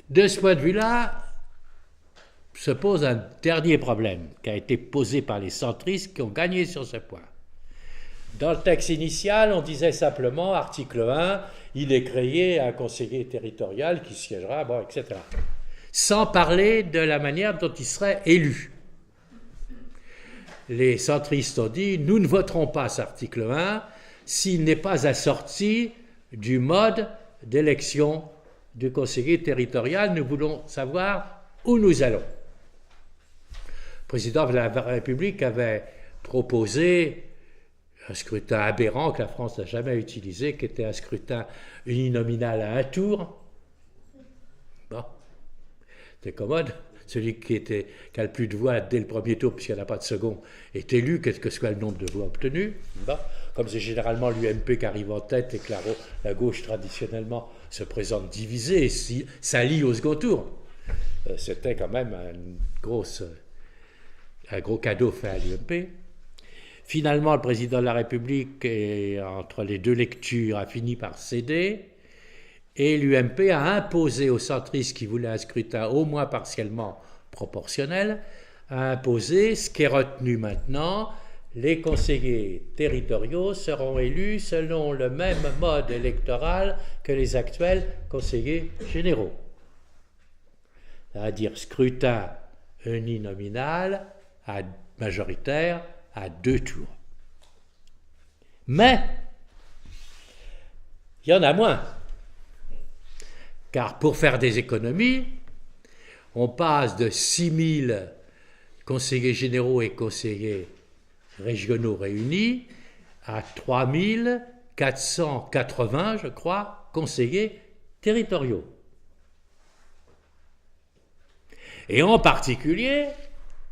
De ce point de vue-là, se pose un dernier problème qui a été posé par les centristes qui ont gagné sur ce point. Dans le texte initial, on disait simplement, article 1, il est créé un conseiller territorial qui siégera, bon, etc. Sans parler de la manière dont il serait élu. Les centristes ont dit, nous ne voterons pas cet article 1 s'il n'est pas assorti du mode d'élection du conseiller territorial. Nous voulons savoir où nous allons. Le président de la République avait proposé un scrutin aberrant que la France n'a jamais utilisé, qui était un scrutin uninominal à un tour. Bon, c'était commode. Celui qui a le plus de voix dès le premier tour, puisqu'il n'y en a pas de second, est élu, quel que soit le nombre de voix obtenues. Bon, comme c'est généralement l'UMP qui arrive en tête et que la gauche traditionnellement se présente divisée et s'allie au second tour, c'était quand même un gros cadeau fait à l'UMP. Finalement, le président de la République, entre les deux lectures, a fini par céder et l'UMP a imposé aux centristes qui voulaient un scrutin au moins partiellement proportionnel, a imposé ce qui est retenu maintenant, les conseillers territoriaux seront élus selon le même mode électoral que les actuels conseillers généraux. C'est-à-dire scrutin uninominal majoritaire à 2 tours. Mais il y en a moins. Car pour faire des économies, on passe de 6 000 conseillers généraux et conseillers régionaux réunis à 3 480, je crois, conseillers territoriaux. Et en particulier,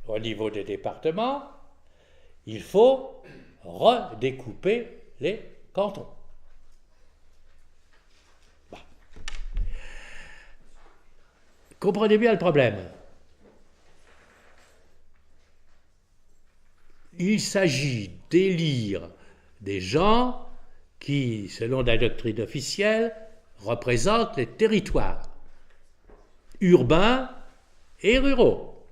au niveau des départements, il faut redécouper les cantons. Bon. Comprenez bien le problème. Il s'agit d'élire des gens qui, selon la doctrine officielle, représentent les territoires urbains et ruraux.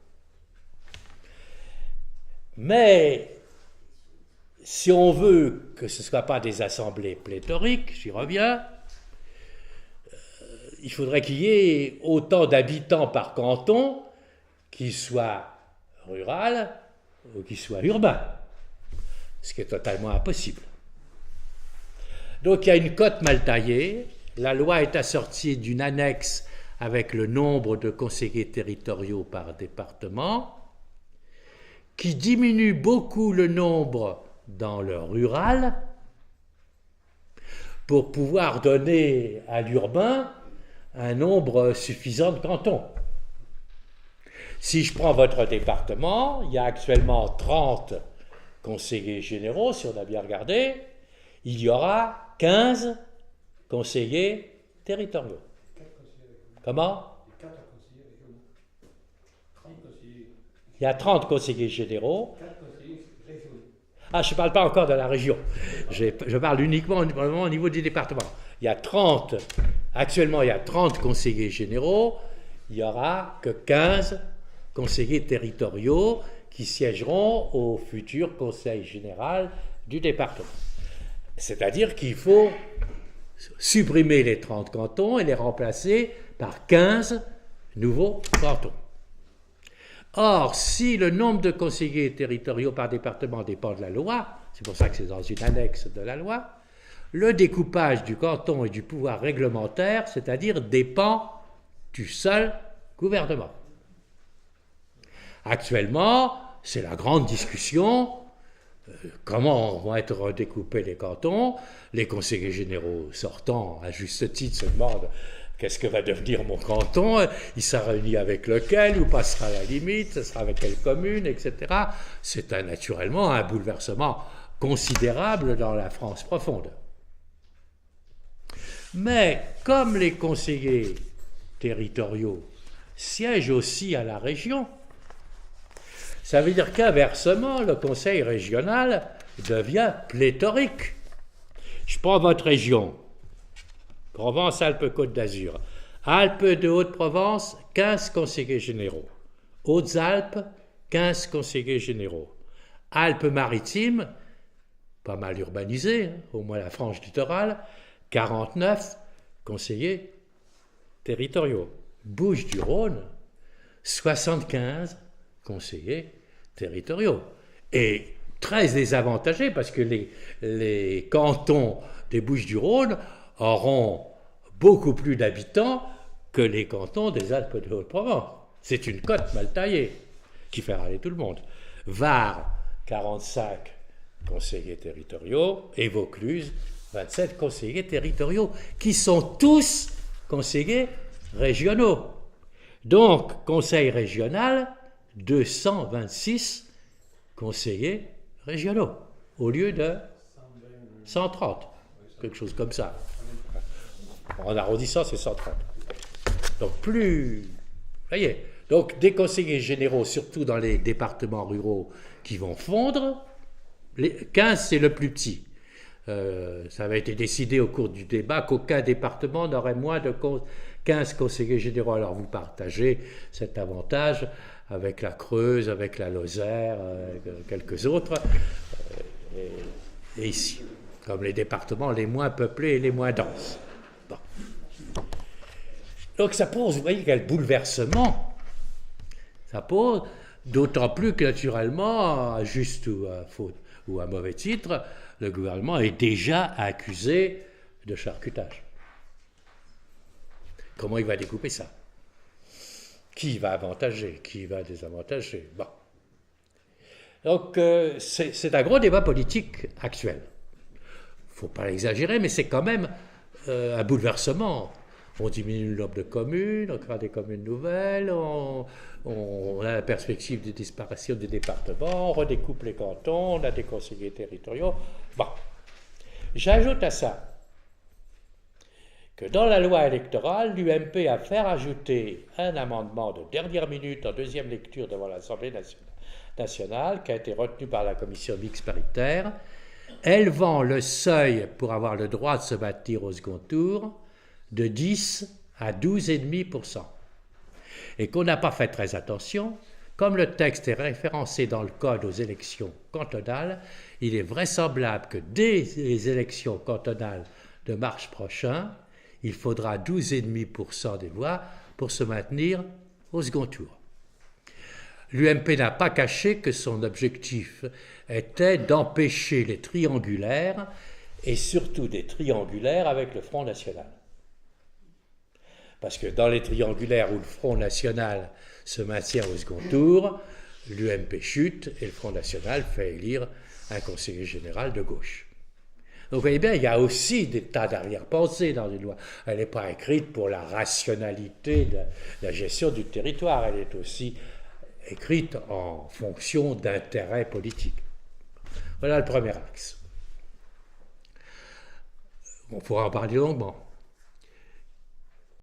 Mais si on veut que ce ne soit pas des assemblées pléthoriques, j'y reviens, il faudrait qu'il y ait autant d'habitants par canton qui soient ruraux ou qui soient urbains, ce qui est totalement impossible. Donc il y a une cote mal taillée, la loi est assortie d'une annexe avec le nombre de conseillers territoriaux par département, qui diminue beaucoup le nombre dans le rural pour pouvoir donner à l'urbain un nombre suffisant de cantons. Si je prends votre département, il y a actuellement 30 conseillers généraux, si on a bien regardé, il y aura 15 conseillers territoriaux. Comment ? Il y a 30 conseillers généraux. Ah, je ne parle pas encore de la région. Je parle uniquement au niveau du département. Actuellement, il y a 30 conseillers généraux. Il n'y aura que 15 conseillers territoriaux qui siégeront au futur conseil général du département. C'est-à-dire qu'il faut supprimer les 30 cantons et les remplacer par 15 nouveaux cantons. Or, si le nombre de conseillers territoriaux par département dépend de la loi, c'est pour ça que c'est dans une annexe de la loi, le découpage du canton et du pouvoir réglementaire, c'est-à-dire dépend du seul gouvernement. Actuellement, c'est la grande discussion, comment vont être redécoupés les cantons. Les conseillers généraux sortants, à juste titre, se demandent qu'est-ce que va devenir mon canton, il sera réuni avec lequel, où passera la limite, ce sera avec quelle commune, etc. C'est naturellement un bouleversement considérable dans la France profonde. Mais comme les conseillers territoriaux siègent aussi à la région, ça veut dire qu'inversement, le conseil régional devient pléthorique. Je prends votre région, Provence-Alpes-Côte d'Azur. Alpes de Haute-Provence, 15 conseillers généraux. Hautes-Alpes, 15 conseillers généraux. Alpes-Maritimes, pas mal urbanisées, au moins la frange littorale, 49 conseillers territoriaux. Bouches-du-Rhône, 75 conseillers territoriaux. Et très désavantagés parce que les cantons des Bouches-du-Rhône auront beaucoup plus d'habitants que les cantons des Alpes de Haute-Provence. C'est une cote mal taillée qui fait râler tout le monde. Var, 45 conseillers territoriaux, et Vaucluse, 27 conseillers territoriaux, qui sont tous conseillers régionaux. Donc, conseil régional, 226 conseillers régionaux, au lieu de 130, quelque chose comme ça. En arrondissant, c'est 130. Donc, vous voyez, donc des conseillers généraux, surtout dans les départements ruraux, qui vont fondre. 15, c'est le plus petit. Ça avait été décidé au cours du débat qu'aucun département n'aurait moins de 15 conseillers généraux. Alors vous partagez cet avantage avec la Creuse, avec la Lozère, quelques autres, et ici, comme les départements les moins peuplés et les moins denses. Bon. Donc ça pose, vous voyez quel bouleversement ça pose, d'autant plus que naturellement, à juste ou à faute ou à mauvais titre, le gouvernement est déjà accusé de charcutage. Comment il va découper ça? Qui va avantager? Qui va désavantager? Bon. Donc, c'est un gros débat politique actuel. Il ne faut pas l'exagérer, mais c'est quand même un bouleversement. On diminue le nombre de communes, on crée des communes nouvelles, on a la perspective de disparition des départements, on redécoupe les cantons, on a des conseillers territoriaux. Bon. J'ajoute à ça que dans la loi électorale, l'UMP a fait ajouter un amendement de dernière minute en deuxième lecture devant l'Assemblée nationale, qui a été retenu par la commission mixte paritaire, élevant le seuil pour avoir le droit de se maintenir au second tour de 10 à 12,5%. Et qu'on n'a pas fait très attention, comme le texte est référencé dans le Code aux élections cantonales, il est vraisemblable que dès les élections cantonales de mars prochain, il faudra 12,5% des voix pour se maintenir au second tour. L'UMP n'a pas caché que son objectif était d'empêcher les triangulaires, et surtout des triangulaires avec le Front National. Parce que dans les triangulaires où le Front National se maintient au second tour, l'UMP chute et le Front National fait élire un conseiller général de gauche. Donc vous voyez bien, il y a aussi des tas d'arrière-pensées dans une loi. Elle n'est pas écrite pour la rationalité de la gestion du territoire, elle est aussi écrite en fonction d'intérêts politiques. Voilà le premier axe. On pourra en parler longuement.